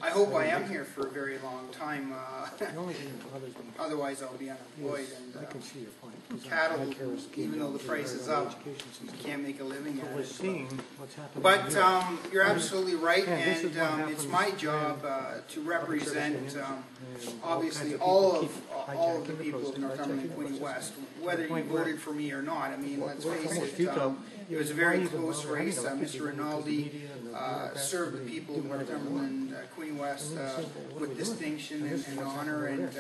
I hope I am here for a very long time. Otherwise, I'll be unemployed. And cattle, even though the price is up, you can't make a living at it. But you're absolutely right, and it's my job to represent, obviously, all of the people of Northumberland, Queen West, whether you voted for me or not. I mean, let's face it, it was a very close race. Mr. Rinaldi served the people of Northumberland, Queen West, with distinction and honor, and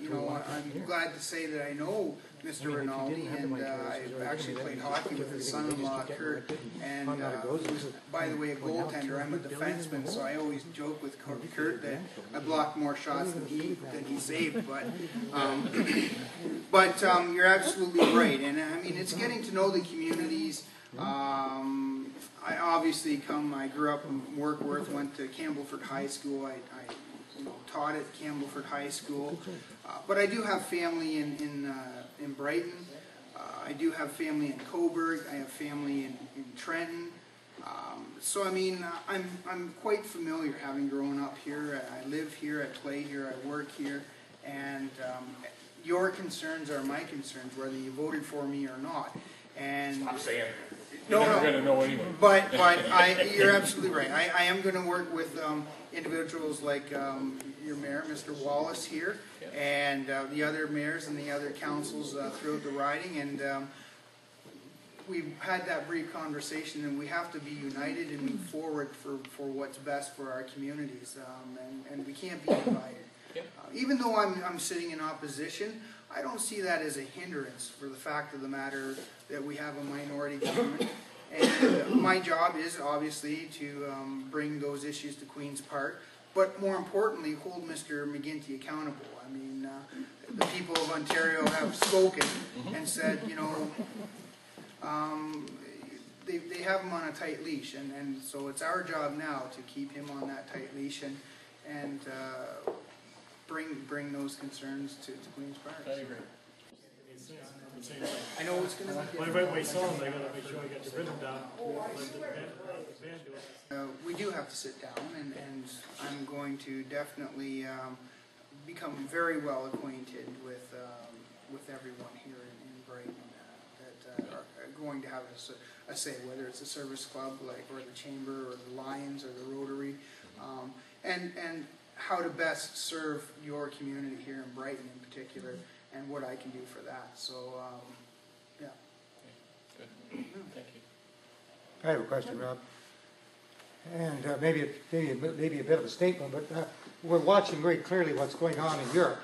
you know, I'm glad to say that I know Mr. Rinaldi, and I've actually played hockey with his son-in-law, Kurt, and who's, by the way, a goaltender. I'm a defenseman, so I always joke with Kurt that I blocked more shots than he saved, but you're absolutely right, and I mean, it's getting to know the communities. I obviously I grew up in Warkworth, went to Campbellford High School. I taught at Campbellford High School, but I do have family in Brighton. I do have family in Coburg. I have family in Trenton. So I mean, I'm quite familiar, having grown up here. I live here, I play here, I work here, and your concerns are my concerns, whether you voted for me or not. And stop saying it. No, You're never going to know anyway. But you're absolutely right. I am going to work with individuals like your mayor, Mr. Wallace here, and the other mayors and the other councils throughout the riding, and we've had that brief conversation, and we have to be united and move forward for what's best for our communities, and we can't be divided. Even though I'm sitting in opposition, I don't see that as a hindrance for the fact of the matter that we have a minority government. And my job is obviously to bring those issues to Queen's Park, but more importantly, hold Mr. McGinty accountable. I mean, the people of Ontario have spoken and said, you know, they have him on a tight leash, and so it's our job now to keep him on that tight leash and bring those concerns to Queen's Park. I agree. I know it's going to be different. When I write my song, I got to make sure I get the rhythm down. We do have to sit down, and I'm going to definitely become very well acquainted with everyone here in Brighton that are going to have a say, whether it's a service club or the Chamber or the Lions or the Rotary, and how to best serve your community here in Brighton in particular, and what I can do for that. So, yeah. Okay. Good. Thank you. I have a question, Rob, and maybe a bit of a statement, but we're watching very clearly what's going on in Europe,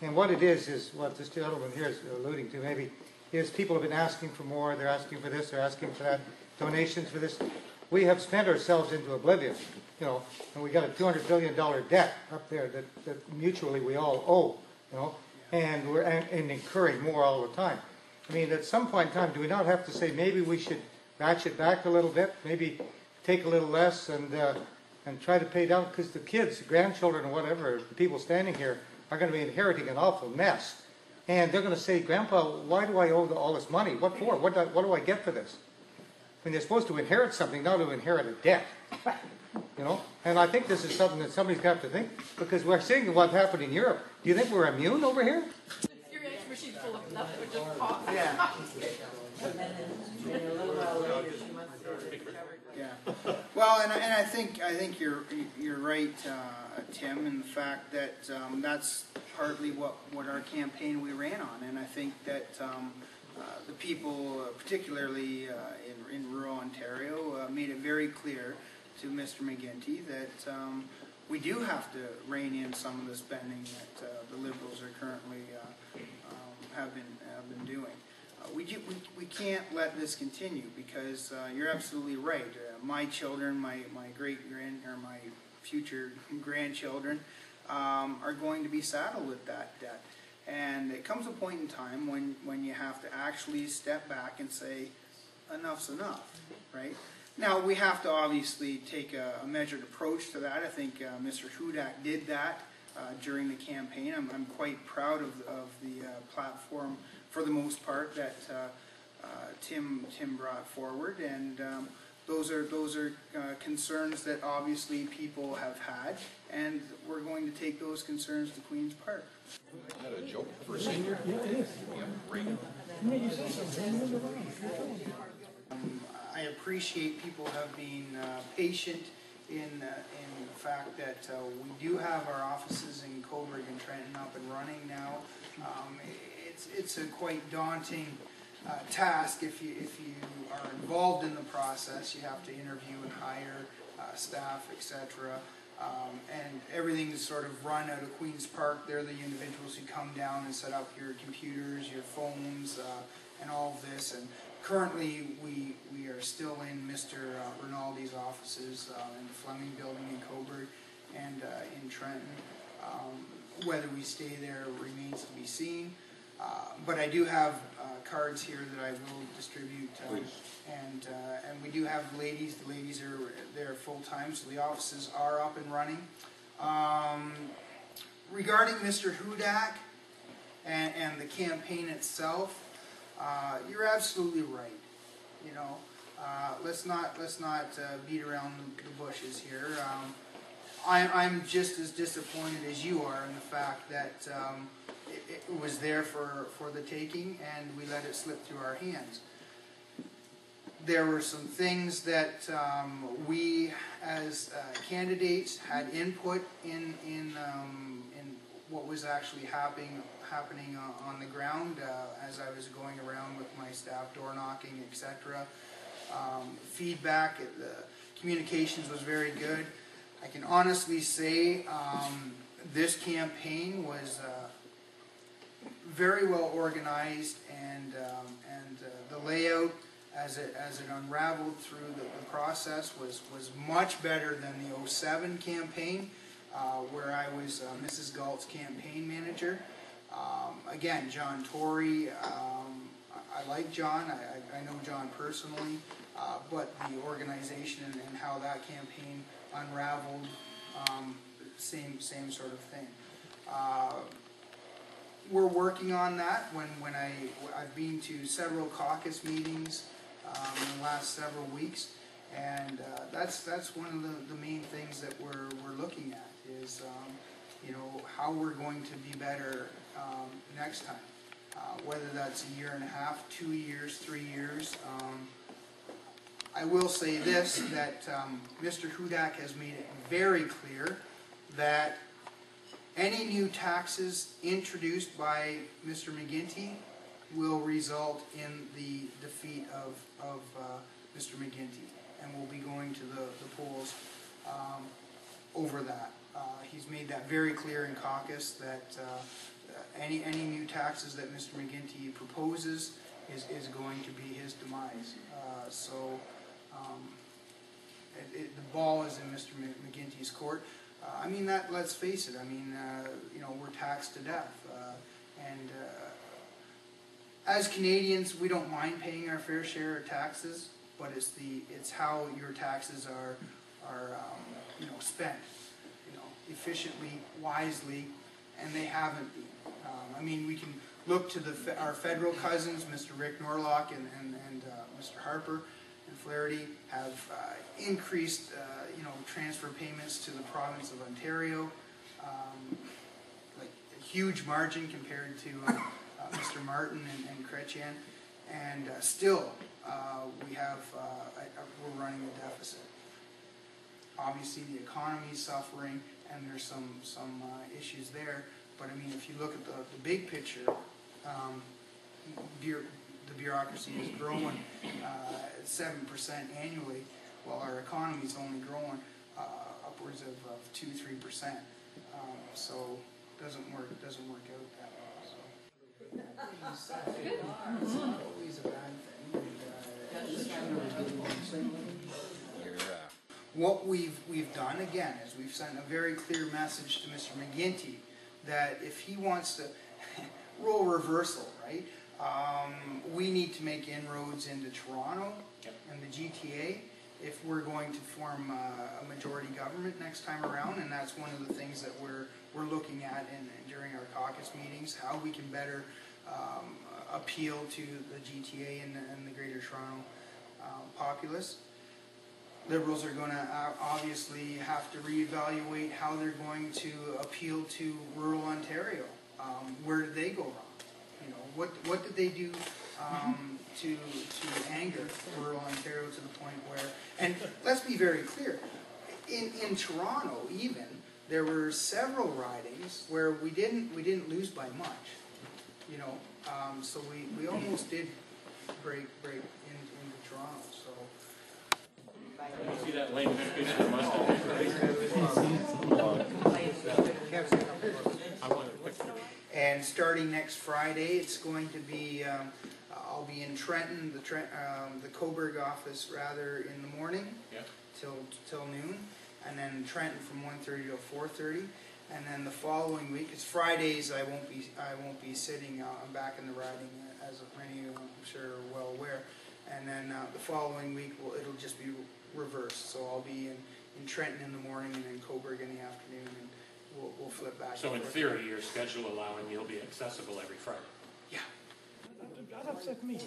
and what it is what this gentleman here is alluding to. Maybe is people have been asking for more. They're asking for this. They're asking for that. Donations for this. We have spent ourselves into oblivion, you know, and we got a $200 billion debt up there that mutually we all owe, you know, and we're incurring more all the time. I mean, at some point in time, do we not have to say maybe we should ratchet back a little bit, maybe take a little less and try to pay down, because the kids, the grandchildren or whatever, the people standing here are going to be inheriting an awful mess, and they're going to say, Grandpa, why do I owe all this money? What for? What do I get for this? I mean, they're supposed to inherit something, not to inherit a debt. You know, and I think this is something that somebody's got to think, because we're seeing what happened in Europe. Do you think we're immune over here? Your X machine's full of stuff that would just pop. Yeah. Yeah. Well, and I think you're right, Tim, in the fact that that's partly what our campaign we ran on, and I think that the people, particularly in rural Ontario, made it very clear to Mr. McGinty that we do have to rein in some of the spending that the Liberals are currently have been doing. We can't let this continue, because you're absolutely right. My children, my my future grandchildren, are going to be saddled with that debt. And it comes a point in time when you have to actually step back and say, enough's enough, right? Now, we have to obviously take a measured approach to that. I think Mr. Hudak did that during the campaign. I'm quite proud of the platform, for the most part, that Tim brought forward, and those are concerns that obviously people have had, and we're going to take those concerns to Queen's Park. Is that a joke for a senior? Yeah, it is. Great. I appreciate people have been patient in the fact that we do have our offices in Coburg and Trenton up and running now. It's a quite daunting task if you are involved in the process. You have to interview and hire staff, etc. And everything is sort of run out of Queen's Park. They're the individuals who come down and set up your computers, your phones, and all of this. And currently, we are still in Mr. Rinaldi's offices in the Fleming Building in Coburg and in Trenton. Whether we stay there remains to be seen. But I do have cards here that I will distribute, and we do have ladies. The ladies are there full time, so the offices are up and running. Regarding Mr. Hudak and the campaign itself, you're absolutely right. You know, let's not beat around the bushes here. I'm just as disappointed as you are in the fact that it was there for the taking, and we let it slip through our hands. There were some things that we, as candidates, had input in what was actually happening on the ground as I was going around with my staff, door knocking, etc. Feedback, the communications was very good. I can honestly say this campaign was very well organized, and the layout as it unraveled through the process was much better than the 07 campaign, where I was Mrs. Galt's campaign manager. Again, John Tory, I like John, I know John personally, but the organization and how that campaign unraveled, same sort of thing. We're working on that. When I've been to several caucus meetings in the last several weeks, and that's one of the main things that we're looking at is you know, how we're going to be better next time, whether that's a year and a half, 2 years, 3 years. I will say this, that Mr. Hudak has made it very clear that any new taxes introduced by Mr. McGuinty will result in the defeat of Mr. McGuinty, and we'll be going to the polls over that. He's made that very clear in caucus that any new taxes that Mr. McGuinty proposes is going to be his demise. So the ball is in Mr. McGuinty's court. I mean, that, let's face it, I mean, you know, we're taxed to death. And as Canadians, we don't mind paying our fair share of taxes, but it's how your taxes are you know, spent, you know, efficiently, wisely, and they haven't been. I mean, we can look to our federal cousins, Mr. Rick Norlock and Mr. Harper and Flaherty, have increased you know, transfer payments to the province of Ontario, like a huge margin compared to Mr. Martin and Chrétien, and still we're running a deficit. Obviously, the economy is suffering, and there's some issues there. But I mean, if you look at the big picture, the bureaucracy is growing 7% annually, while our economy is only growing upwards of 2-3%. So it doesn't work out that way. So it's not always a bad thing. What we've done again is we've sent a very clear message to Mr. McGuinty that if he wants to role reversal, right? We need to make inroads into Toronto and the GTA, if we're going to form a majority government next time around, and that's one of the things that we're looking at during our caucus meetings, how we can better appeal to the GTA and the Greater Toronto populace. Liberals are going to obviously have to reevaluate how they're going to appeal to rural Ontario. Where did they go wrong? You know, what did they do to anger rural Ontario to the point where? And let's be very clear. In Toronto, even there were several ridings where we didn't lose by much. You know, so we almost did break into Toronto. So. You see that lane distribution of Mustang? I want a quick picture. And starting next Friday, it's going to be, I'll be in Trenton, the Coburg office rather, in the morning, Yep. till noon, and then Trenton from 1:30 to 4:30, and then the following week, it's Fridays. I won't be sitting. I'm back in the riding, as many of you I'm sure are well aware, and then the following week it'll just be reversed. So I'll be in Trenton in the morning and in Coburg in the afternoon, and we'll flip back. So in theory, your schedule allowing, you'll be accessible every Friday. Yeah. That upset me.